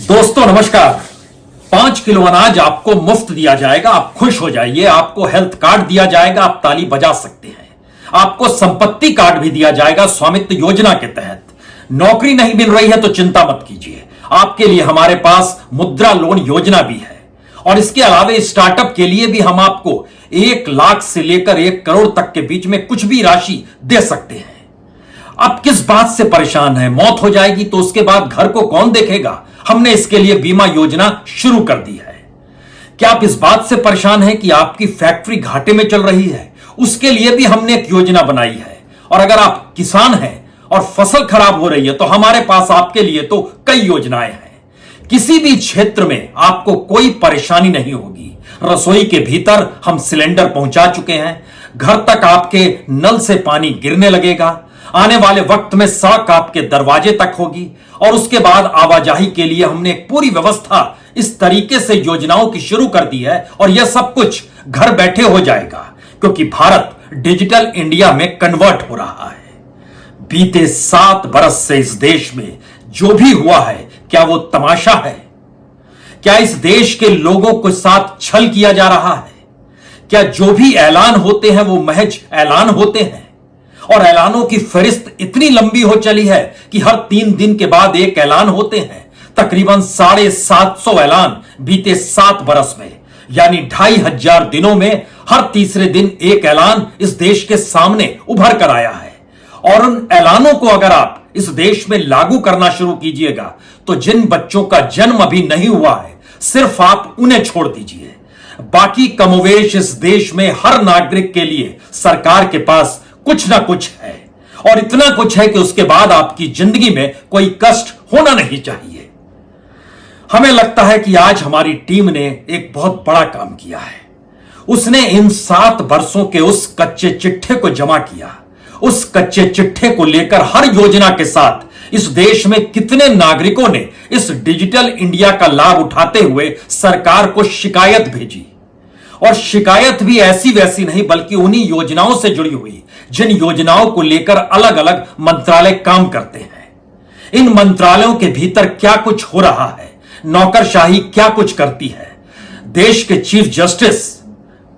दोस्तों नमस्कार। 5 किलो अनाज आपको मुफ्त दिया जाएगा, आप खुश हो जाइए। आपको हेल्थ कार्ड दिया जाएगा, आप ताली बजा सकते हैं। आपको संपत्ति कार्ड भी दिया जाएगा स्वामित्व योजना के तहत। नौकरी नहीं मिल रही है तो चिंता मत कीजिए, आपके लिए हमारे पास मुद्रा लोन योजना भी है। और इसके अलावा स्टार्टअप के लिए भी हम आपको 1 लाख से लेकर 1 करोड़ तक के बीच में कुछ भी राशि दे सकते हैं। अब किस बात से परेशान है? मौत हो जाएगी तो उसके बाद घर को कौन देखेगा? हमने इसके लिए बीमा योजना शुरू कर दी है। क्या आप इस बात से परेशान हैं कि आपकी फैक्ट्री घाटे में चल रही है? उसके लिए भी हमने एक योजना बनाई है। और अगर आप किसान हैं और फसल खराब हो रही है तो हमारे पास आपके लिए तो कई योजनाएं हैं। किसी भी क्षेत्र में आपको कोई परेशानी नहीं होगी। रसोई के भीतर हम सिलेंडर पहुंचा चुके हैं, घर तक आपके नल से पानी गिरने लगेगा। आने वाले वक्त में सड़क आपके दरवाजे तक होगी। और उसके बाद आवाजाही के लिए हमने एक पूरी व्यवस्था इस तरीके से योजनाओं की शुरू कर दी है। और यह सब कुछ घर बैठे हो जाएगा, क्योंकि भारत डिजिटल इंडिया में कन्वर्ट हो रहा है। बीते 7 बरस से इस देश में जो भी हुआ है, क्या वो तमाशा है? क्या इस देश के लोगों के साथ छल किया जा रहा है? क्या जो भी ऐलान होते हैं वो महज ऐलान होते हैं? और ऐलानों की फहरिस्त इतनी लंबी हो चली है कि हर 3 दिन के बाद एक ऐलान होते हैं। तकरीबन 750 ऐलान बीते 7 बरस में, यानी 2500 दिनों में हर तीसरे दिन एक ऐलान इस देश के सामने उभर कर आया है। और उन ऐलानों को अगर आप इस देश में लागू करना शुरू कीजिएगा तो जिन बच्चों का जन्म अभी नहीं हुआ है, सिर्फ आप उन्हें छोड़ दीजिए। बाकी कमोवेश इस देश में हर नागरिक के लिए सरकार के पास कुछ ना कुछ है। और इतना कुछ है कि उसके बाद आपकी जिंदगी में कोई कष्ट होना नहीं चाहिए। हमें लगता है कि आज हमारी टीम ने एक बहुत बड़ा काम किया है। उसने इन 7 वर्षों के उस कच्चे चिट्ठे को जमा किया। उस कच्चे चिट्ठे को लेकर हर योजना के साथ इस देश में कितने नागरिकों ने इस डिजिटल इंडिया का लाभ उठाते हुए सरकार को शिकायत भेजी। और शिकायत भी ऐसी वैसी नहीं, बल्कि उन्हीं योजनाओं से जुड़ी हुई, जिन योजनाओं को लेकर अलग अलग मंत्रालय काम करते हैं। इन मंत्रालयों के भीतर क्या कुछ हो रहा है, नौकरशाही क्या कुछ करती है। देश के चीफ जस्टिस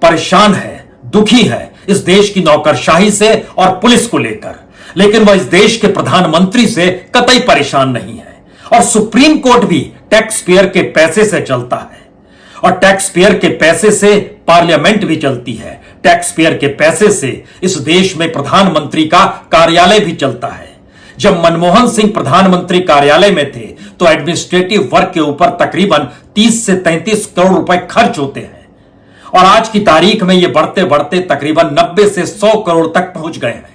परेशान है, दुखी है इस देश की नौकरशाही से और पुलिस को लेकर, लेकिन वह इस देश के प्रधानमंत्री से कतई परेशान नहीं है। और सुप्रीम कोर्ट भी टैक्स पेयर के पैसे से चलता है, और टैक्स पेयर के पैसे से पार्लियामेंट भी चलती है। टैक्स पेयर के पैसे से इस देश में प्रधानमंत्री का कार्यालय भी चलता है। जब मनमोहन सिंह प्रधानमंत्री कार्यालय में थे तो एडमिनिस्ट्रेटिव वर्क के ऊपर तकरीबन 30 से 33 करोड़ रुपए खर्च होते हैं। और आज की तारीख में यह बढ़ते बढ़ते तकरीबन 90 से 100 करोड़ तक पहुंच गए हैं।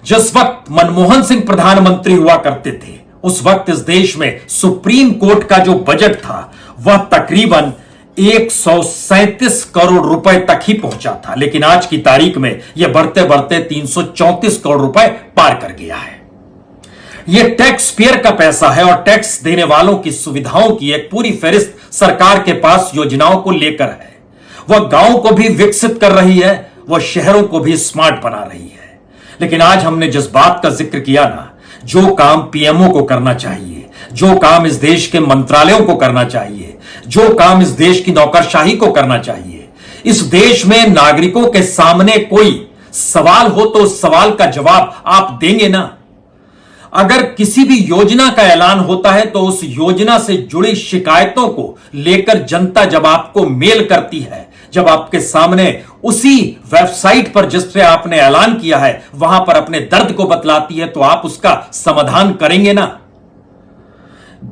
जिस वक्त मनमोहन सिंह प्रधानमंत्री हुआ करते थे, उस वक्त इस देश में सुप्रीम कोर्ट का जो बजट था वह तकरीबन 137 करोड़ रुपए तक ही पहुंचा था। लेकिन आज की तारीख में यह बढ़ते बढ़ते 334 करोड़ रुपए पार कर गया है। यह टैक्स पेयर का पैसा है, और टैक्स देने वालों की सुविधाओं की एक पूरी फहरिस्त सरकार के पास योजनाओं को लेकर है। वह गांव को भी विकसित कर रही है, वह शहरों को भी स्मार्ट बना रही है। लेकिन आज हमने जिस बात का जिक्र किया ना, जो काम पीएमओ को करना चाहिए, जो काम इस देश के मंत्रालयों को करना चाहिए, जो काम इस देश की नौकरशाही को करना चाहिए, इस देश में नागरिकों के सामने कोई सवाल हो तो उस सवाल का जवाब आप देंगे ना। अगर किसी भी योजना का ऐलान होता है तो उस योजना से जुड़ी शिकायतों को लेकर जनता जब आपको मेल करती है, जब आपके सामने उसी वेबसाइट पर जिस पे आपने ऐलान किया है वहां पर अपने दर्द को बतलाती है, तो आप उसका समाधान करेंगे ना।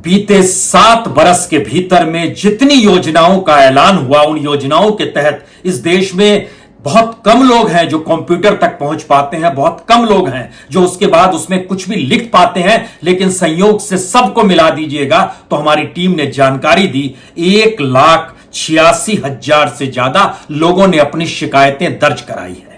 बीते 7 बरस के भीतर में जितनी योजनाओं का ऐलान हुआ, उन योजनाओं के तहत इस देश में बहुत कम लोग हैं जो कंप्यूटर तक पहुंच पाते हैं, बहुत कम लोग हैं जो उसके बाद उसमें कुछ भी लिख पाते हैं। लेकिन संयोग से सबको मिला दीजिएगा तो हमारी टीम ने जानकारी दी, 1,86,000 से ज्यादा लोगों ने अपनी शिकायतें दर्ज कराई है।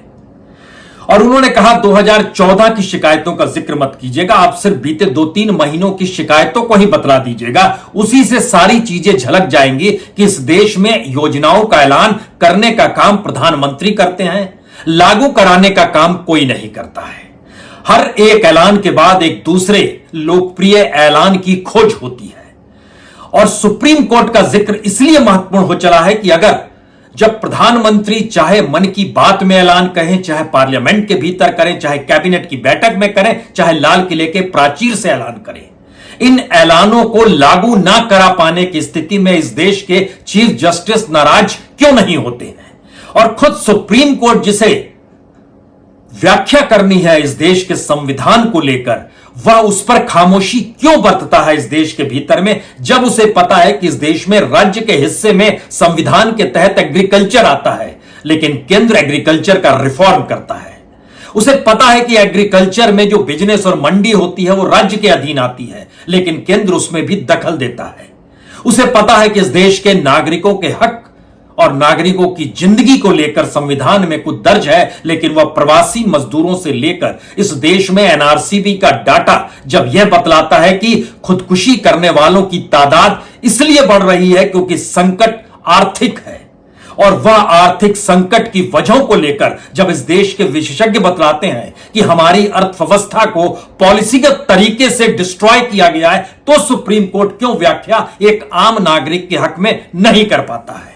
और उन्होंने कहा 2014 की शिकायतों का जिक्र मत कीजिएगा, आप सिर्फ बीते 2-3 महीनों की शिकायतों को ही बतला दीजिएगा। उसी से सारी चीजें झलक जाएंगी कि इस देश में योजनाओं का ऐलान करने का काम प्रधानमंत्री करते हैं, लागू कराने का काम कोई नहीं करता है। हर एक ऐलान के बाद एक दूसरे लोकप्रिय ऐलान की खोज होती है। और सुप्रीम कोर्ट का जिक्र इसलिए महत्वपूर्ण हो चला है कि अगर जब प्रधानमंत्री चाहे मन की बात में ऐलान करें, चाहे पार्लियामेंट के भीतर करें, चाहे कैबिनेट की बैठक में करें, चाहे लाल किले के प्राचीर से ऐलान करें, इन ऐलानों को लागू ना करा पाने की स्थिति में इस देश के चीफ जस्टिस नाराज क्यों नहीं होते हैं? और खुद सुप्रीम कोर्ट जिसे व्याख्या करनी है इस देश के संविधान को लेकर, वह उस पर खामोशी क्यों बरतता है इस देश के भीतर में, जब उसे पता है कि इस देश में राज्य के हिस्से में संविधान के तहत एग्रीकल्चर आता है, लेकिन केंद्र एग्रीकल्चर का रिफॉर्म करता है। उसे पता है कि एग्रीकल्चर में जो बिजनेस और मंडी होती है वो राज्य के अधीन आती है, लेकिन केंद्र उसमें भी दखल देता है। उसे पता है कि इस देश के नागरिकों के हक और नागरिकों की जिंदगी को लेकर संविधान में कुछ दर्ज है, लेकिन वह प्रवासी मजदूरों से लेकर इस देश में एनआरसीबी का डाटा जब यह बतलाता है कि खुदकुशी करने वालों की तादाद इसलिए बढ़ रही है क्योंकि संकट आर्थिक है, और वह आर्थिक संकट की वजहों को लेकर जब इस देश के विशेषज्ञ बतलाते हैं कि हमारी अर्थव्यवस्था को पॉलिसीगत तरीके से डिस्ट्रॉय किया गया है, तो सुप्रीम कोर्ट क्यों व्याख्या एक आम नागरिक के हक में नहीं कर पाता है?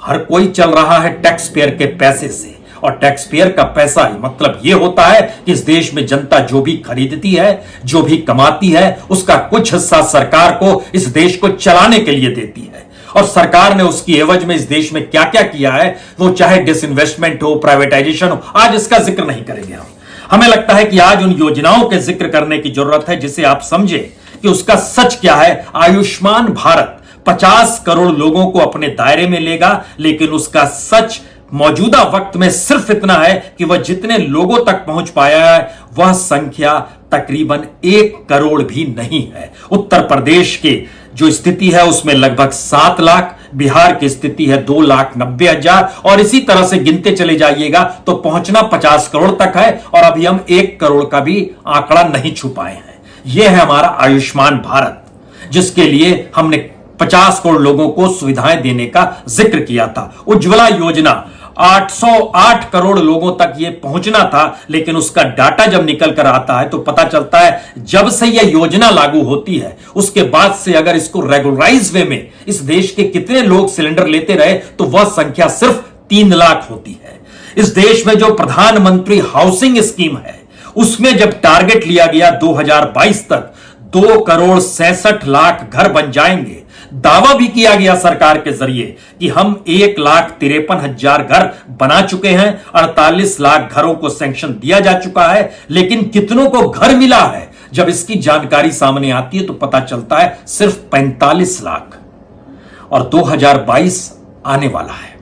हर कोई चल रहा है टैक्स पेयर के पैसे से, और टैक्स पेयर का पैसा ही मतलब यह होता है कि इस देश में जनता जो भी खरीदती है, जो भी कमाती है, उसका कुछ हिस्सा सरकार को इस देश को चलाने के लिए देती है। और सरकार ने उसकी एवज में इस देश में क्या क्या किया है, वो चाहे डिसइन्वेस्टमेंट हो, प्राइवेटाइजेशन हो, आज इसका जिक्र नहीं करेंगे हम। हमें लगता है कि आज उन योजनाओं के जिक्र करने की जरूरत है जिसे आप समझे कि उसका सच क्या है। आयुष्मान भारत 50 करोड़ लोगों को अपने दायरे में लेगा, लेकिन उसका सच मौजूदा वक्त में सिर्फ इतना है कि वह जितने लोगों तक पहुंच पाया है वह संख्या तकरीबन 1 करोड़ भी नहीं है। उत्तर प्रदेश की जो स्थिति है उसमें लगभग 7 लाख, बिहार की स्थिति है 2,90,000, और इसी तरह से गिनते चले जाइएगा तो पहुंचना 50 करोड़ तक है, और अभी हम 1 करोड़ का भी आंकड़ा नहीं छू पाए हैं। यह है हमारा आयुष्मान भारत, जिसके लिए हमने 50 करोड़ लोगों को सुविधाएं देने का जिक्र किया था। उज्ज्वला योजना 808 करोड़ लोगों तक यह पहुंचना था, लेकिन उसका डाटा जब निकल कर आता है तो पता चलता है जब से यह योजना लागू होती है उसके बाद से अगर इसको रेगुलराइज वे में इस देश के कितने लोग सिलेंडर लेते रहे तो वह संख्या सिर्फ 3 लाख होती है। इस देश में जो प्रधानमंत्री हाउसिंग स्कीम है उसमें जब टारगेट लिया गया 2022 तक 2,67,00,000 घर बन जाएंगे, दावा भी किया गया सरकार के जरिए कि हम 1,53,000 घर बना चुके हैं, 48 लाख घरों को सैंक्शन दिया जा चुका है, लेकिन कितनों को घर मिला है जब इसकी जानकारी सामने आती है तो पता चलता है सिर्फ 45 लाख। और 2022 आने वाला है,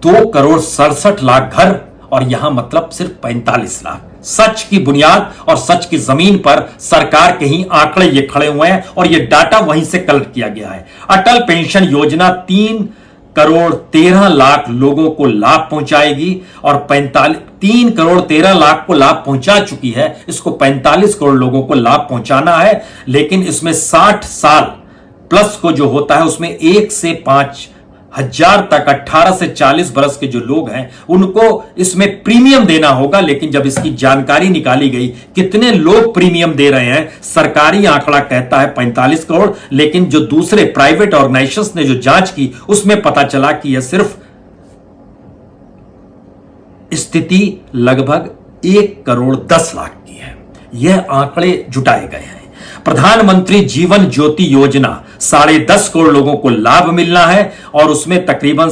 2,67,00,000 घर, और यहां मतलब सिर्फ 45 लाख। सच की बुनियाद और सच की जमीन पर सरकार के ही आंकड़े ये खड़े हुए हैं, और ये डाटा वहीं से कलेक्ट किया गया है। अटल पेंशन योजना 3,13,00,000 लोगों को लाभ पहुंचाएगी, और 3,13,00,000 को लाभ पहुंचा चुकी है। इसको 45 करोड़ लोगों को लाभ पहुंचाना है, लेकिन इसमें 60 साल प्लस को जो होता है उसमें 1 से 5 हजार तक 18 से 40 बरस के जो लोग हैं उनको इसमें प्रीमियम देना होगा। लेकिन जब इसकी जानकारी निकाली गई कितने लोग प्रीमियम दे रहे हैं, सरकारी आंकड़ा कहता है 45 करोड़, लेकिन जो दूसरे प्राइवेट ऑर्गेनाइजेशंस ने जो जांच की उसमें पता चला कि यह सिर्फ स्थिति लगभग 1,10,00,000 की है। यह आंकड़े जुटाए गए हैं। प्रधानमंत्री जीवन ज्योति योजना 10.5 करोड़ लोगों को लाभ मिलना है, और उसमें तकरीबन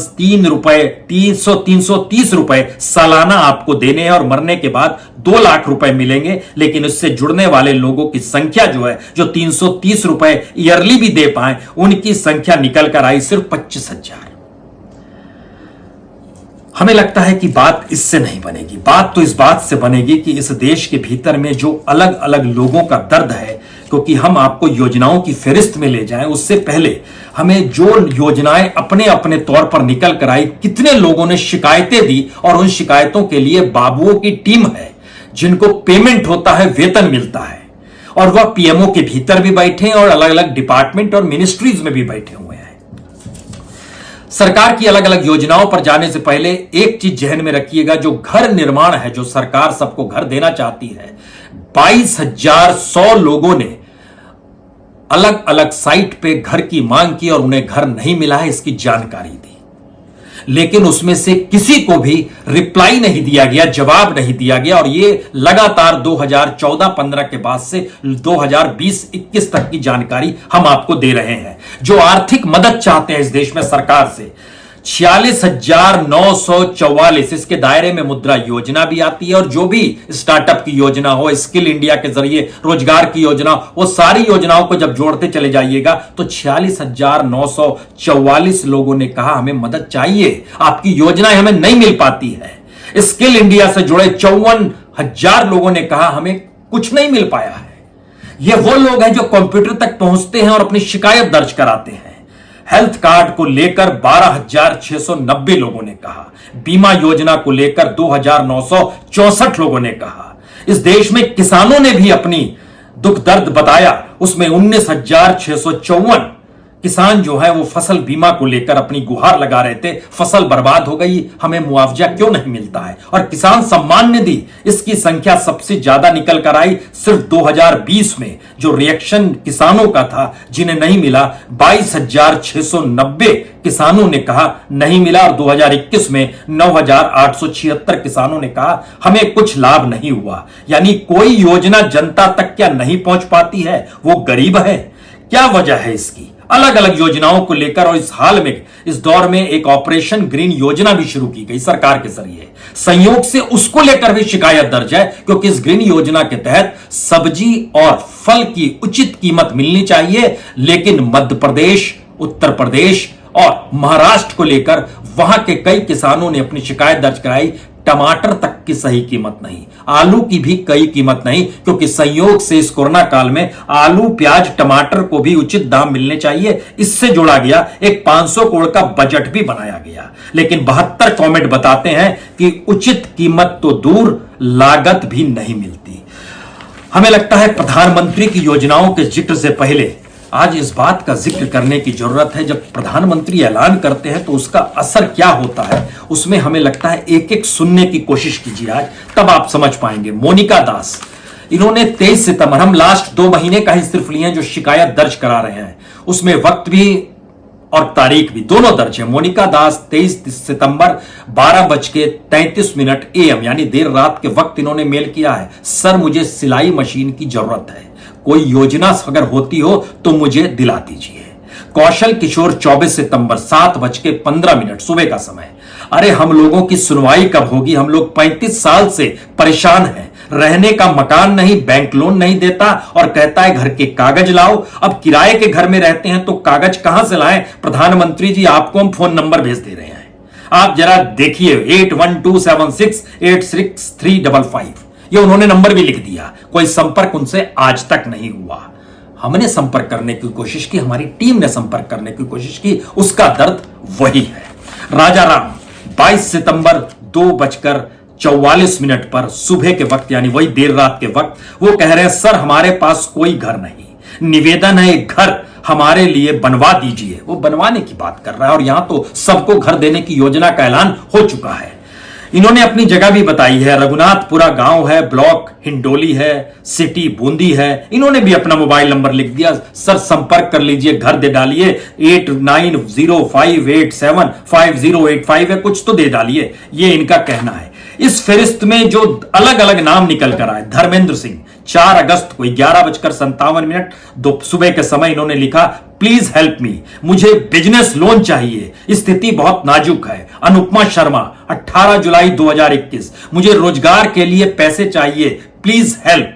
330 रुपए सालाना आपको देने हैं, और मरने के बाद 2 लाख रुपए मिलेंगे। लेकिन उससे जुड़ने वाले लोगों की संख्या जो है, जो 330 रुपए ईयरली भी दे पाए, उनकी संख्या निकल कर आई सिर्फ 25,000। हमें लगता है कि बात इससे नहीं बनेगी। बात तो इस बात से बनेगी कि इस देश के भीतर में जो अलग अलग लोगों का दर्द है, क्योंकि हम आपको योजनाओं की फहरिस्त में ले जाएं उससे पहले हमें जो योजनाएं अपने अपने तौर पर निकल कर आई, कितने लोगों ने शिकायतें दी, और उन शिकायतों के लिए बाबुओं की टीम है जिनको पेमेंट होता है, वेतन मिलता है, और वह पीएमओ के भीतर भी बैठे हैं और अलग अलग डिपार्टमेंट और मिनिस्ट्रीज में भी बैठे हुए हैं। सरकार की अलग अलग योजनाओं पर जाने से पहले एक चीज जहन में रखिएगा, जो घर निर्माण है, जो सरकार सबको घर देना चाहती है, 22,100 लोगों ने अलग अलग साइट पे घर की मांग की और उन्हें घर नहीं मिला है इसकी जानकारी दी, लेकिन उसमें से किसी को भी रिप्लाई नहीं दिया गया, जवाब नहीं दिया गया। और ये लगातार 2014-15 के बाद से 2020-21 तक की जानकारी हम आपको दे रहे हैं। जो आर्थिक मदद चाहते हैं इस देश में सरकार से, 46,944 इसके दायरे में मुद्रा योजना भी आती है, और जो भी स्टार्टअप की योजना हो, स्किल इंडिया के जरिए रोजगार की योजना, वो सारी योजनाओं को जब जोड़ते चले जाइएगा तो 46,944 लोगों ने कहा हमें मदद चाहिए, आपकी योजनाएं हमें नहीं मिल पाती है। स्किल इंडिया से जुड़े 54,000 लोगों ने कहा हमें कुछ नहीं मिल पाया है। ये वो लोग हैं जो कंप्यूटर तक पहुंचते हैं और अपनी शिकायत दर्ज कराते हैं। हेल्थ कार्ड को लेकर 12,690 लोगों ने कहा, बीमा योजना को लेकर 2,964 लोगों ने कहा। इस देश में किसानों ने भी अपनी दुख दर्द बताया, उसमें 19,654 किसान जो है वो फसल बीमा को लेकर अपनी गुहार लगा रहे थे, फसल बर्बाद हो गई, हमें मुआवजा क्यों नहीं मिलता है। और किसान सम्मान निधि, इसकी संख्या सबसे ज्यादा निकल कर आई सिर्फ 2020 में, जो रिएक्शन किसानों का था जिन्हें नहीं मिला, 22,690 किसानों ने कहा नहीं मिला। और 2021 में 9,876 किसानों ने कहा हमें कुछ लाभ नहीं हुआ। यानी कोई योजना जनता तक क्या नहीं पहुंच पाती है, वो गरीब है। क्या वजह है इसकी? अलग अलग योजनाओं को लेकर, और इस हाल में इस दौर में एक ऑपरेशन ग्रीन योजना भी शुरू की गई सरकार के जरिए, संयोग से उसको लेकर भी शिकायत दर्ज है, क्योंकि इस ग्रीन योजना के तहत सब्जी और फल की उचित कीमत मिलनी चाहिए, लेकिन मध्य प्रदेश, उत्तर प्रदेश और महाराष्ट्र को लेकर वहां के कई किसानों ने अपनी शिकायत दर्ज कराई। टमाटर तक की सही कीमत नहीं, आलू की भी कई कीमत नहीं, क्योंकि संयोग से इस कोरोना काल में आलू, प्याज, टमाटर को भी उचित दाम मिलने चाहिए, इससे जोड़ा गया एक 500 करोड़ का बजट भी बनाया गया। लेकिन 72 कमेंट बताते हैं कि उचित कीमत तो दूर, लागत भी नहीं मिलती। हमें लगता है प्रधानमंत्री की योजनाओं के जिक्र से पहले आज इस बात का जिक्र करने की जरूरत है, जब प्रधानमंत्री ऐलान करते हैं तो उसका असर क्या होता है, उसमें हमें लगता है एक एक सुनने की कोशिश कीजिए आज, तब आप समझ पाएंगे। मोनिका दास, इन्होंने 23 सितंबर, हम लास्ट 2 महीने का ही सिर्फ लिए हैं जो शिकायत दर्ज करा रहे हैं, उसमें वक्त भी और तारीख भी दोनों दर्ज है। मोनिका दास 23 सितंबर 12:33 AM यानी देर रात के वक्त इन्होंने मेल किया है, सर मुझे सिलाई मशीन की जरूरत है, कोई योजना अगर होती हो तो मुझे दिला दीजिए। कौशल किशोर 24 सितंबर 7:15 सुबह का समय, अरे हम लोगों की सुनवाई कब होगी, हम लोग 35 साल से परेशान हैं, रहने का मकान नहीं, बैंक लोन नहीं देता और कहता है घर के कागज लाओ। अब किराए के घर में रहते हैं तो कागज कहां से लाएं? प्रधानमंत्री जी आपको हम फोन नंबर भेज दे रहे हैं, आप जरा देखिए 8127686355, ये उन्होंने नंबर भी लिख दिया। कोई संपर्क उनसे आज तक नहीं हुआ। हमने संपर्क करने की कोशिश की, हमारी टीम ने संपर्क करने की कोशिश की, उसका दर्द वही है। राजा राम 22 सितंबर 2:44 पर सुबह के वक्त, यानी वही देर रात के वक्त, वो कह रहे हैं सर हमारे पास कोई घर नहीं, निवेदन है एक घर हमारे लिए बनवा दीजिए। वो बनवाने की बात कर रहा है, और यहां तो सबको घर देने की योजना का ऐलान हो चुका है। इन्होंने अपनी जगह भी बताई है, रघुनाथपुरा गांव है, ब्लॉक हिंडोली है, सिटी बूंदी है। इन्होंने भी अपना मोबाइल नंबर लिख दिया, सर संपर्क कर लीजिए, घर दे डालिए, 8905875085 है, कुछ तो दे डालिए, ये इनका कहना है। इस फहरिस्त में जो अलग अलग नाम निकल कर आए, धर्मेंद्र सिंह 4 अगस्त को 11:57 सुबह के समय इन्होंने लिखा, प्लीज हेल्प मी, मुझे बिजनेस लोन चाहिए, स्थिति बहुत नाजुक है। अनुपमा शर्मा 18 जुलाई 2021, मुझे रोजगार के लिए पैसे चाहिए, प्लीज हेल्प।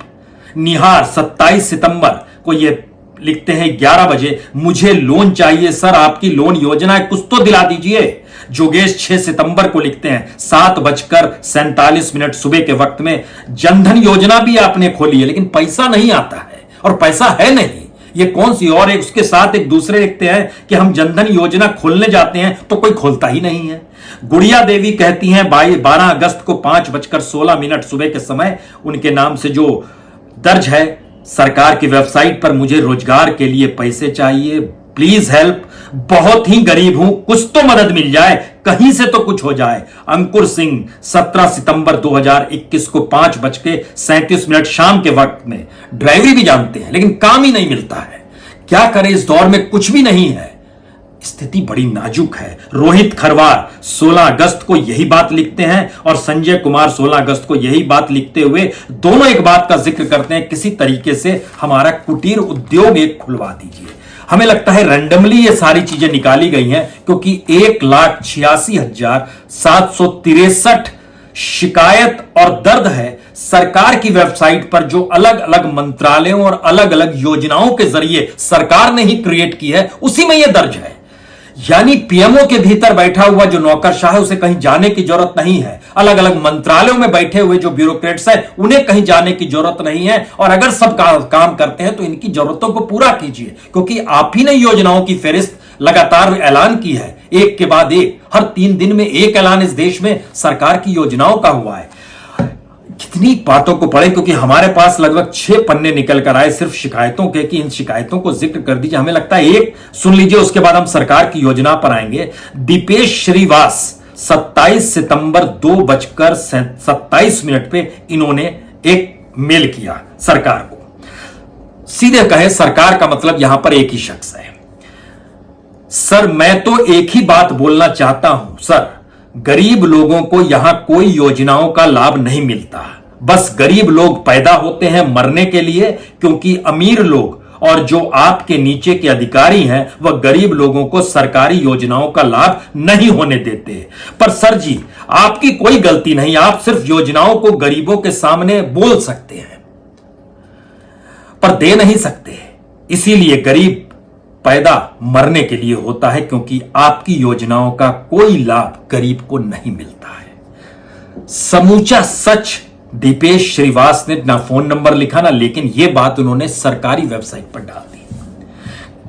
निहार 27 सितंबर को ये लिखते हैं 11 बजे, मुझे लोन चाहिए सर, आपकी लोन योजना है, कुछ तो दिला दीजिए। जोगेश 6 सितंबर को लिखते हैं 7:47 सुबह के वक्त में, जनधन योजना भी आपने खोली है लेकिन पैसा नहीं आता है, और पैसा है नहीं, ये कौन सी। और एक उसके साथ एक दूसरे लिखते हैं कि हम जनधन योजना खोलने जाते हैं तो कोई खोलता ही नहीं है। गुड़िया देवी कहती हैं 12 अगस्त को 5:16 सुबह के समय, उनके नाम से जो दर्ज है सरकार की वेबसाइट पर, मुझे रोजगार के लिए पैसे चाहिए, प्लीज हेल्प, बहुत ही गरीब हूं, कुछ तो मदद मिल जाए, कहीं से तो कुछ हो जाए। अंकुर सिंह 17 सितंबर 2021 को 5:37 शाम के वक्त में, ड्राइवरी भी जानते हैं लेकिन काम ही नहीं मिलता है, क्या करें, इस दौर में कुछ भी नहीं है, स्थिति बड़ी नाजुक है। रोहित खरवार 16 अगस्त को यही बात लिखते हैं और संजय कुमार 16 अगस्त को यही बात लिखते हुए दोनों एक बात का जिक्र करते हैं, किसी तरीके से हमारा कुटीर उद्योग एक खुलवा दीजिए। हमें लगता है रैंडमली ये सारी चीजें निकाली गई हैं, क्योंकि 1,86,763 शिकायत और दर्द है सरकार की वेबसाइट पर, जो अलग अलग मंत्रालयों और अलग अलग योजनाओं के जरिए सरकार ने ही क्रिएट की है, उसी में यह दर्ज है। यानी पीएमओ के भीतर बैठा हुआ जो नौकरशाह है उसे कहीं जाने की जरूरत नहीं है। अलग अलग मंत्रालयों में बैठे हुए जो ब्यूरोक्रेट्स हैं उन्हें कहीं जाने की जरूरत नहीं है। और अगर सब काम करते हैं तो इनकी जरूरतों को पूरा कीजिए, क्योंकि आप ही ने योजनाओं की फेरिस्त लगातार ऐलान की है, एक के बाद एक। हर 3 दिन में एक ऐलान इस देश में सरकार की योजनाओं का हुआ है। कितनी बातों को पढ़े, क्योंकि हमारे पास लगभग 6 पन्ने निकल कर आए सिर्फ शिकायतों के, कि इन शिकायतों को जिक्र कर दीजिए। हमें लगता है एक सुन लीजिए, उसके बाद हम सरकार की योजना पर आएंगे। दीपेश श्रीवास 27 सितंबर 2:27 पे इन्होंने एक मेल किया सरकार को। सीधे कहे, सरकार का मतलब यहां पर एक ही शख्स है। सर, मैं तो एक ही बात बोलना चाहता हूं सर, गरीब लोगों को यहां कोई योजनाओं का लाभ नहीं मिलता। बस गरीब लोग पैदा होते हैं मरने के लिए, क्योंकि अमीर लोग और जो आपके नीचे के अधिकारी हैं वह गरीब लोगों को सरकारी योजनाओं का लाभ नहीं होने देते। पर सर जी, आपकी कोई गलती नहीं, आप सिर्फ योजनाओं को गरीबों के सामने बोल सकते हैं पर दे नहीं सकते। इसीलिए गरीब पैदा मरने के लिए होता है, क्योंकि आपकी योजनाओं का कोई लाभ गरीब को नहीं मिलता है। समूचा सच दीपेश श्रीवास ने ना फोन नंबर लिखा ना, लेकिन यह बात उन्होंने सरकारी वेबसाइट पर डाल दी।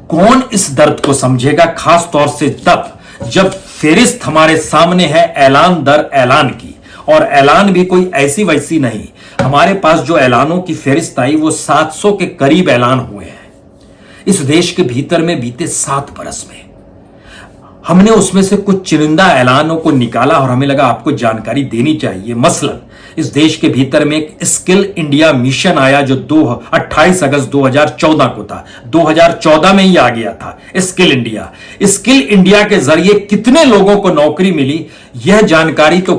कौन इस दर्द को समझेगा, खास तौर से तब जब फेरिस्त हमारे सामने है ऐलान दर ऐलान की, और ऐलान भी कोई ऐसी वैसी नहीं। हमारे पास जो ऐलानों की फेरिस्त आई वो 700 के करीब ऐलान हुए हैं इस देश के भीतर में बीते 7 बरस में। हमने उसमें से कुछ चुनिंदा ऐलानों को निकाला और हमें लगा आपको जानकारी देनी चाहिए। मसलन इस देश के भीतर में एक स्किल इंडिया मिशन आया जो 28 अगस्त 2014 को था। 2014 में ही आ गया था स्किल इंडिया। स्किल इंडिया के जरिए कितने लोगों को नौकरी मिली, यह जानकारी तो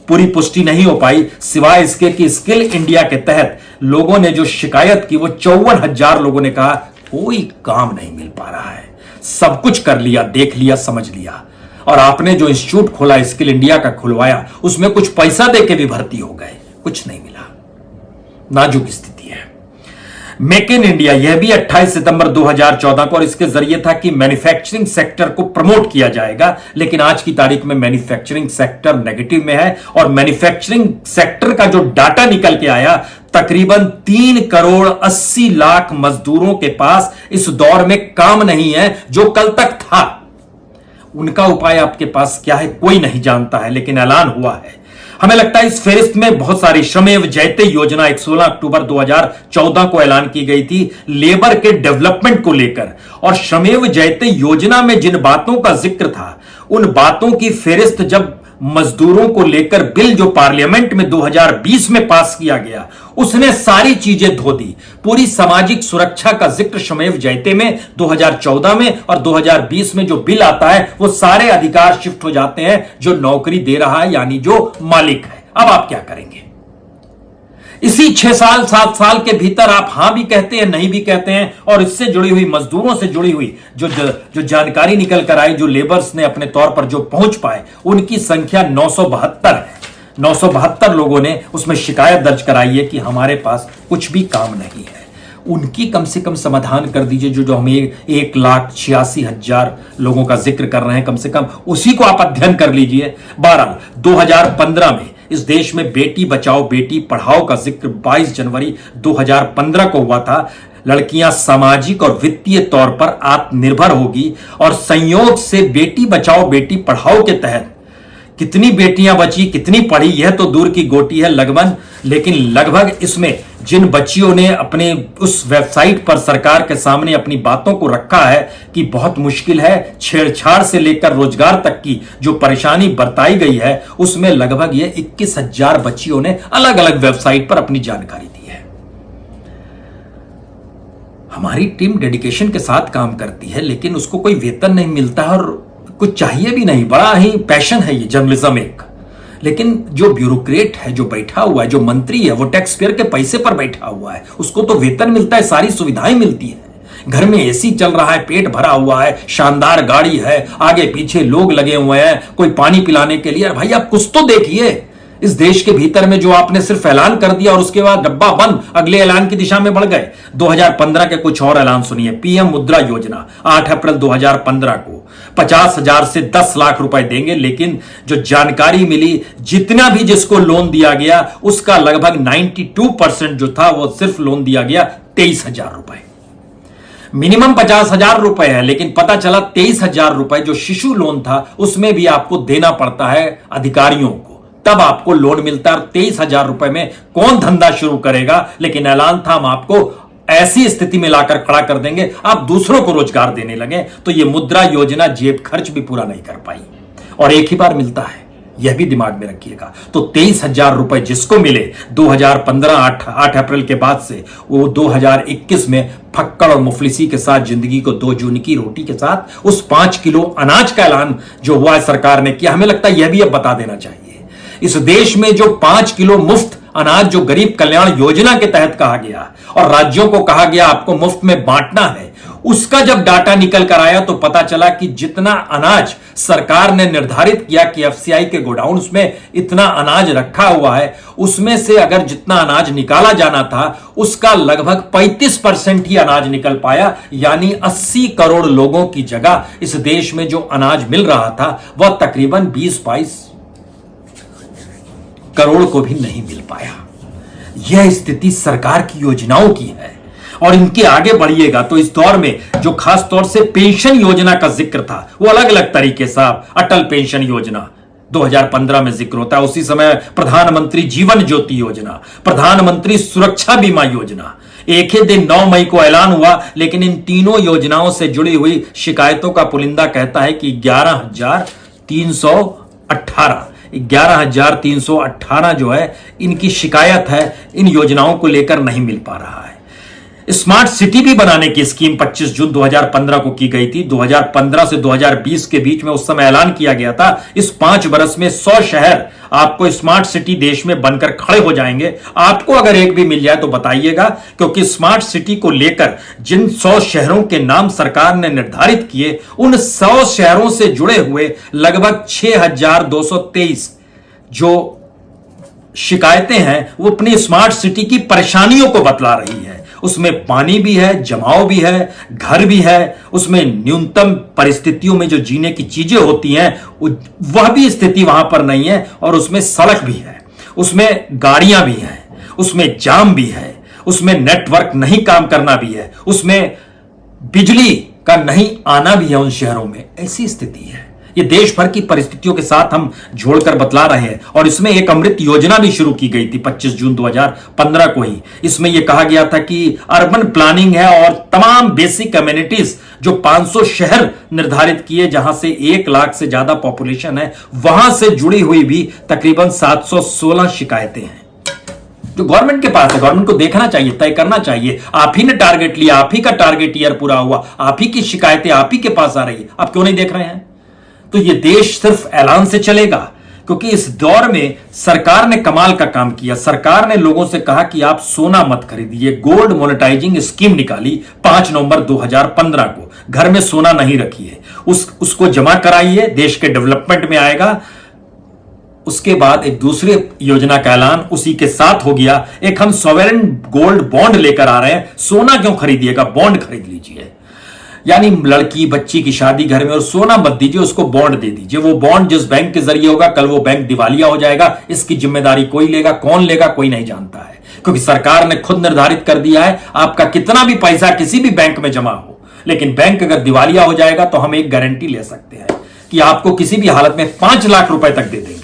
पूरी पुष्टि नहीं हो पाई, सिवाय इसके कि स्किल इंडिया के तहत लोगों ने जो शिकायत की वो 54,000 लोगों ने कहा कोई काम नहीं मिल पा रहा है। सब कुछ कर लिया, देख लिया, समझ लिया। और आपने जो इंस्टीट्यूट खोला स्किल इंडिया का खुलवाया, उसमें कुछ पैसा देके भी भर्ती हो गए, कुछ नहीं मिला। नाजुक स्थिति है। मेक इन इंडिया, यह भी 28 सितंबर 2014 को, और इसके जरिए था कि मैन्युफैक्चरिंग सेक्टर को प्रमोट किया जाएगा। लेकिन आज की तारीख में मैन्युफैक्चरिंग सेक्टर नेगेटिव में है, और मैन्युफैक्चरिंग सेक्टर का जो डाटा निकल के आया, तकरीबन 3,80,00,000 मजदूरों के पास इस दौर में काम नहीं है जो कल तक था। उनका उपाय आपके पास क्या है कोई नहीं जानता है, लेकिन ऐलान हुआ है। हमें लगता है इस फेरिस्त में बहुत सारी श्रमेव जयते योजना 16 अक्टूबर 2014 को ऐलान की गई थी लेबर के डेवलपमेंट को लेकर, और श्रमेव जयते योजना में जिन बातों का जिक्र था उन बातों की फेरिस्त जब मजदूरों को लेकर बिल जो पार्लियामेंट में 2020 में पास किया गया, उसने सारी चीजें धो दी। पूरी सामाजिक सुरक्षा का जिक्र श्रमेव जयते में 2014 में, और 2020 में जो बिल आता है वो सारे अधिकार शिफ्ट हो जाते हैं जो नौकरी दे रहा है, यानी जो मालिक है। अब आप क्या करेंगे? इसी 6 साल 7 साल के भीतर आप हां भी कहते हैं, नहीं भी कहते हैं, और इससे जुड़ी हुई मजदूरों से जुड़ी हुई जो जानकारी निकल कर आई, जो लेबर्स ने अपने तौर पर जो पहुंच पाए, उनकी संख्या 972 है। 972 लोगों ने उसमें शिकायत दर्ज कराई है कि हमारे पास कुछ भी काम नहीं है। उनकी कम से कम समाधान कर दीजिए। जो हमें 1,86,000 लोगों का जिक्र कर रहे हैं, कम से कम उसी को आप अध्ययन कर लीजिए। 2015 में इस देश में बेटी बचाओ बेटी पढ़ाओ का जिक्र 22 जनवरी 2015 को हुआ था। लड़कियां सामाजिक और वित्तीय तौर पर आत्मनिर्भर होगी, और संयोग से बेटी बचाओ बेटी पढ़ाओ के तहत कितनी बेटियां बची, कितनी पढ़ी, यह तो दूर की गोटी है लगभग। लेकिन लगभग इसमें जिन बच्चियों ने अपने उस वेबसाइट पर सरकार के सामने अपनी बातों को रखा है कि बहुत मुश्किल है, छेड़छाड़ से लेकर रोजगार तक की जो परेशानी बरताई गई है, उसमें लगभग ये 21,000 बच्चियों ने अलग अलग वेबसाइट पर अपनी जानकारी दी है। हमारी टीम डेडिकेशन के साथ काम करती है, लेकिन उसको कोई वेतन नहीं मिलता और कुछ चाहिए भी नहीं। बड़ा ही पैशन है ये जर्नलिज्म एक। लेकिन जो ब्यूरोक्रेट है, जो बैठा हुआ है, जो मंत्री है, वो टैक्स पेयर के पैसे पर बैठा हुआ है, उसको तो वेतन मिलता है, सारी सुविधाएं मिलती है, घर में एसी चल रहा है, पेट भरा हुआ है, शानदार गाड़ी है, आगे पीछे लोग लगे हुए हैं, कोई पानी पिलाने के लिए। भाई आप कुछ तो देखिए इस देश के भीतर में, जो आपने सिर्फ ऐलान कर दिया और उसके बाद डब्बा बंद, अगले ऐलान की दिशा में बढ़ गए। 2015 के कुछ और ऐलान सुनिए। पीएम मुद्रा योजना 8 अप्रैल 2015 को 50,000 से 10 लाख रुपए देंगे, लेकिन जो जानकारी मिली, जितना भी जिसको लोन दिया गया उसका लगभग 92% जो था वो सिर्फ लोन दिया गया 23,000 रुपए। मिनिमम 50,000 रुपए है, लेकिन पता चला 23,000 रुपए जो शिशु लोन था उसमें भी आपको देना पड़ता है अधिकारियों को, तब आपको लोन मिलता है। 23,000 रुपए में कौन धंधा शुरू करेगा? लेकिन ऐलान था हम आपको ऐसी स्थिति में लाकर खड़ा कर देंगे, आप दूसरों को रोजगार देने लगे। तो यह मुद्रा योजना जेब खर्च भी पूरा नहीं कर पाई और एक ही बार मिलता है, यह भी दिमाग में रखिएगा। तो 23,000 रुपए जिसको मिले 2015 8 अप्रैल के बाद से, वो 2021 में फक्कड़ और मुफलिसी के साथ जिंदगी को 2 जून की रोटी के साथ उस 5 किलो अनाज का ऐलान जो हुआ है सरकार ने किया, हमें लगता है यह भी अब बता देना चाहिए। इस देश में जो 5 किलो मुफ्त अनाज जो गरीब कल्याण योजना के तहत कहा गया और राज्यों को कहा गया आपको मुफ्त में बांटना है, उसका जब डाटा निकल कर आया तो पता चला कि जितना अनाज सरकार ने निर्धारित किया कि एफसीआई के गोडाउन्स में इतना अनाज रखा हुआ है, उसमें से अगर जितना अनाज निकाला जाना था उसका लगभग 35% ही अनाज निकल पाया। यानी 80 करोड़ लोगों की जगह इस देश में जो अनाज मिल रहा था वह तकरीबन 20-22 करोड़ को भी नहीं मिल पाया। यह स्थिति सरकार की योजनाओं की है और इनके आगे बढ़िएगा तो इस दौर में जो खास तौर से पेंशन योजना का जिक्र था वो अलग अलग तरीके से, अटल पेंशन योजना 2015 में जिक्र होता है, उसी समय प्रधानमंत्री जीवन ज्योति योजना, प्रधानमंत्री सुरक्षा बीमा योजना, एक ही दिन 9 मई को ऐलान हुआ। लेकिन इन तीनों योजनाओं से जुड़ी हुई शिकायतों का पुलिंदा कहता है कि 11,318 जो है इनकी शिकायत है, इन योजनाओं को लेकर नहीं मिल पा रहा है। स्मार्ट सिटी भी बनाने की स्कीम 25 जून 2015 को की गई थी। 2015 से 2020 के बीच में उस समय ऐलान किया गया था इस 5 वर्ष में 100 शहर आपको स्मार्ट सिटी देश में बनकर खड़े हो जाएंगे। आपको अगर एक भी मिल जाए तो बताइएगा, क्योंकि स्मार्ट सिटी को लेकर जिन 100 शहरों के नाम सरकार ने निर्धारित किए, उन 100 शहरों से जुड़े हुए लगभग 6,223 जो शिकायतें हैं वो अपनी स्मार्ट सिटी की परेशानियों को बतला रही है। उसमें पानी भी है, जमाव भी है, घर भी है, उसमें न्यूनतम परिस्थितियों में जो जीने की चीजें होती हैं वह भी स्थिति वहां पर नहीं है, और उसमें सड़क भी है, उसमें गाड़ियां भी हैं, उसमें जाम भी है, उसमें नेटवर्क नहीं काम करना भी है, उसमें बिजली का नहीं आना भी है उन शहरों में। ऐसी स्थिति है। ये देश भर की परिस्थितियों के साथ हम जोड़कर बतला रहे हैं। और इसमें एक अमृत योजना भी शुरू की गई थी 25 जून 2015 को ही। इसमें यह कहा गया था कि अर्बन प्लानिंग है और तमाम बेसिक कम्युनिटीज जो 500 शहर निर्धारित किए जहां से 1 लाख से ज्यादा पॉपुलेशन है, वहां से जुड़ी हुई भी तकरीबन 716 शिकायतें हैं जो गवर्नमेंट के पास है। गवर्नमेंट को देखना चाहिए, तय करना चाहिए। आप ही ने टारगेट लिया, आप ही का टारगेट ईयर पूरा हुआ, आप ही की शिकायतें आप ही के पास आ रही है, आप क्यों नहीं देख रहे हैं? तो ये देश सिर्फ ऐलान से चलेगा, क्योंकि इस दौर में सरकार ने कमाल का काम किया। सरकार ने लोगों से कहा कि आप सोना मत खरीदिए। गोल्ड मोनेटाइजिंग स्कीम निकाली 5 नवंबर 2015 को। घर में सोना नहीं रखिए, उसको जमा कराइए, देश के डेवलपमेंट में आएगा। उसके बाद एक दूसरी योजना का ऐलान उसी के साथ हो गया। एक हम सॉवरेन गोल्ड बॉन्ड लेकर आ रहे हैं। सोना क्यों खरीदिएगा, बॉन्ड खरीद लीजिए। यानी लड़की बच्ची की शादी घर में, और सोना मत दीजिए, उसको बॉन्ड दे दीजिए। वो बॉन्ड जिस बैंक के जरिए होगा, कल वो बैंक दिवालिया हो जाएगा। इसकी जिम्मेदारी कोई लेगा, कौन लेगा कोई नहीं जानता है, क्योंकि सरकार ने खुद निर्धारित कर दिया है आपका कितना भी पैसा किसी भी बैंक में जमा हो, लेकिन बैंक अगर दिवालिया हो जाएगा तो हम एक गारंटी ले सकते हैं कि आपको किसी भी हालत में 5 लाख रुपए तक दे देंगे।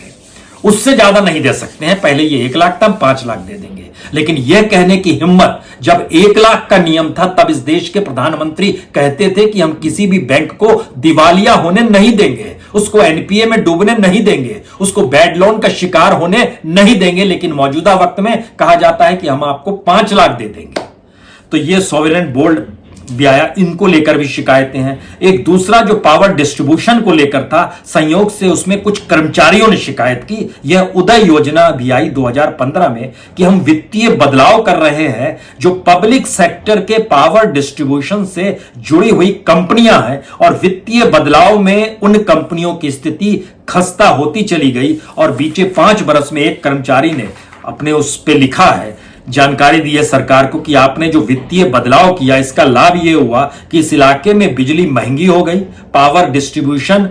उससे ज्यादा नहीं दे सकते हैं। पहले ये 1 लाख, तब 5 लाख दे देंगे। लेकिन यह कहने की हिम्मत, जब 1 लाख का नियम था तब इस देश के प्रधानमंत्री कहते थे कि हम किसी भी बैंक को दिवालिया होने नहीं देंगे, उसको एनपीए में डूबने नहीं देंगे, उसको बैड लोन का शिकार होने नहीं देंगे। लेकिन मौजूदा वक्त में कहा जाता है कि हम आपको 5 लाख दे देंगे। तो यह सॉवरेन भी आया, इनको लेकर भी शिकायतें हैं। एक दूसरा जो पावर डिस्ट्रीब्यूशन को लेकर था, संयोग से उसमें कुछ कर्मचारियों ने शिकायत की। यह उदय योजना भी आई 2015 में कि हम वित्तीय बदलाव कर रहे हैं, जो पब्लिक सेक्टर के पावर डिस्ट्रीब्यूशन से जुड़ी हुई कंपनियां हैं, और वित्तीय बदलाव में उन कंपनियों की स्थिति खस्ता होती चली गई। और बीते 5 बरस में एक कर्मचारी ने अपने उस पे लिखा है, जानकारी दी है सरकार को कि आपने जो वित्तीय बदलाव किया, इसका लाभ यह हुआ कि इस इलाके में बिजली महंगी हो गई, पावर डिस्ट्रीब्यूशन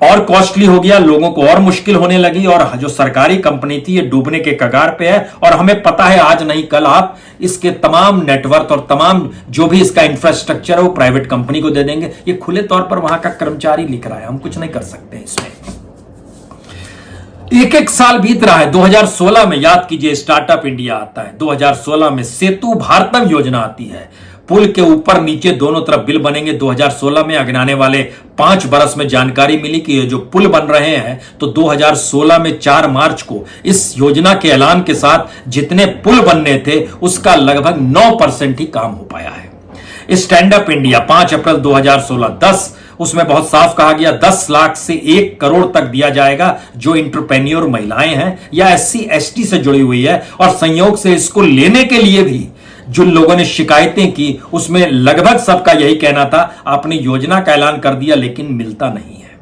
और कॉस्टली हो गया, लोगों को और मुश्किल होने लगी, और जो सरकारी कंपनी थी ये डूबने के कगार पे है। और हमें पता है आज नहीं कल आप इसके तमाम नेटवर्क और तमाम जो भी इसका इंफ्रास्ट्रक्चर है वो प्राइवेट कंपनी को दे देंगे। ये खुले तौर पर वहां का कर्मचारी लिख रहा है, हम कुछ नहीं कर सकते इसमें। एक एक साल बीत रहा है। 2016 में याद कीजिए स्टार्टअप इंडिया आता है, 2016 में सेतु भारतम योजना आती है, पुल के ऊपर नीचे दोनों तरफ बिल बनेंगे। 2016 में आने वाले 5 बरस में जानकारी मिली कि ये जो पुल बन रहे हैं, तो 2016 में 4 मार्च को इस योजना के ऐलान के साथ जितने पुल बनने थे उसका लगभग 9% ही काम हो पाया है। स्टैंड अप इंडिया 5 अप्रैल 2016, उसमें बहुत साफ कहा गया 10 लाख से 1 करोड़ तक दिया जाएगा जो इंटरप्रेन्योर महिलाएं हैं या SC ST से जुड़ी हुई है। और संयोग से इसको लेने के लिए भी जिन लोगों ने शिकायतें की उसमें लगभग सबका यही कहना था, आपने योजना का ऐलान कर दिया लेकिन मिलता नहीं है।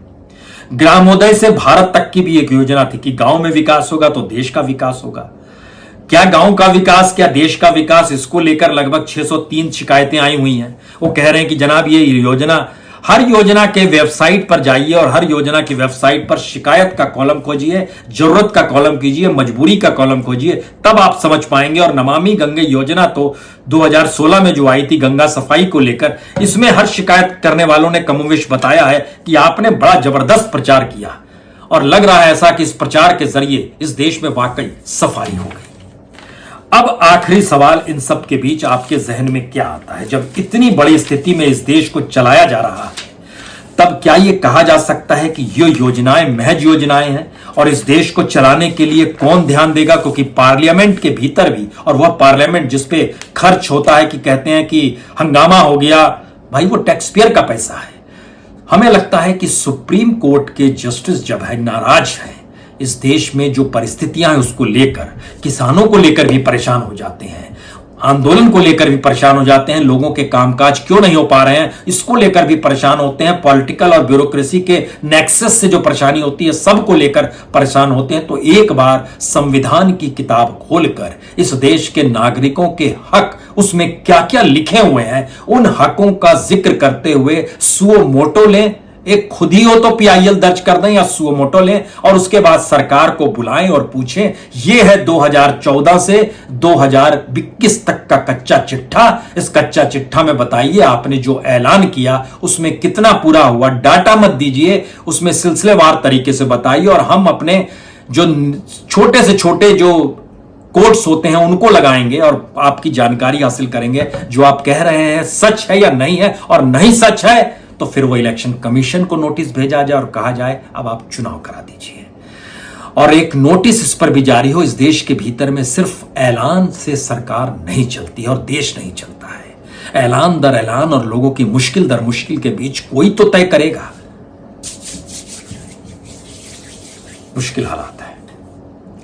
ग्रामोदय से भारत तक की भी एक योजना थी कि गांव में विकास होगा तो देश का विकास होगा। क्या गांव का विकास, क्या देश का विकास, इसको लेकर लगभग 603 शिकायतें आई हुई हैं। वो कह रहे हैं कि जनाब ये योजना, हर योजना के वेबसाइट पर जाइए और हर योजना की वेबसाइट पर शिकायत का कॉलम खोजिए, जरूरत का कॉलम कीजिए, मजबूरी का कॉलम खोजिए, तब आप समझ पाएंगे। और नमामि गंगे योजना तो 2016 में जो आई थी गंगा सफाई को लेकर, इसमें हर शिकायत करने वालों ने कमोवेश बताया है कि आपने बड़ा जबरदस्त प्रचार किया, और लग रहा है ऐसा कि इस प्रचार के जरिए इस देश में वाकई सफाई हो गई। अब आखिरी सवाल इन सब के बीच आपके जहन में क्या आता है? जब इतनी बड़ी स्थिति में इस देश को चलाया जा रहा है, तब क्या यह कहा जा सकता है कि ये योजनाएं महज योजनाएं हैं, और इस देश को चलाने के लिए कौन ध्यान देगा? क्योंकि पार्लियामेंट के भीतर भी, और वह पार्लियामेंट जिसपे खर्च होता है कि कहते हैं कि हंगामा हो गया, भाई वो टैक्स पेयर का पैसा है। हमें लगता है कि सुप्रीम कोर्ट के जस्टिस जब है नाराज है, इस देश में जो परिस्थितियां हैं उसको लेकर, किसानों को लेकर भी परेशान हो जाते हैं, आंदोलन को लेकर भी परेशान हो जाते हैं, लोगों के कामकाज क्यों नहीं हो पा रहे हैं इसको लेकर भी परेशान होते हैं, पॉलिटिकल और ब्यूरोक्रेसी के नेक्सस से जो परेशानी होती है सबको लेकर परेशान होते हैं। तो एक बार संविधान की किताब खोलकर इस देश के नागरिकों के हक, उसमें क्या क्या लिखे हुए हैं, उन हकों का जिक्र करते हुए सुओ मोटो लें, एक खुद ही हो तो PIL दर्ज कर दें या सुओ मोटो लें, और उसके बाद सरकार को बुलाएं और पूछें, यह है 2014 से 2021 तक का कच्चा चिट्ठा। इस कच्चा चिट्ठा में बताइए आपने जो ऐलान किया उसमें कितना पूरा हुआ। डाटा मत दीजिए, उसमें सिलसिलेवार तरीके से बताइए, और हम अपने जो छोटे से छोटे जो कोट्स होते हैं उनको लगाएंगे और आपकी जानकारी हासिल करेंगे। जो आप कह रहे हैं सच है या नहीं है, और नहीं सच है तो फिर वो इलेक्शन कमीशन को नोटिस भेजा जाए और कहा जाए अब आप चुनाव करा दीजिए। और एक नोटिस इस पर भी जारी हो, इस देश के भीतर में सिर्फ ऐलान से सरकार नहीं चलती और देश नहीं चलता है। ऐलान दर ऐलान और लोगों की मुश्किल दर मुश्किल के बीच कोई तो तय करेगा। मुश्किल हालात है,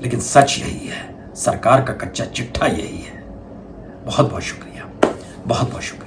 लेकिन सच यही है, सरकार का कच्चा चिट्ठा यही है। बहुत बहुत शुक्रिया, बहुत बहुत शुक्रिया।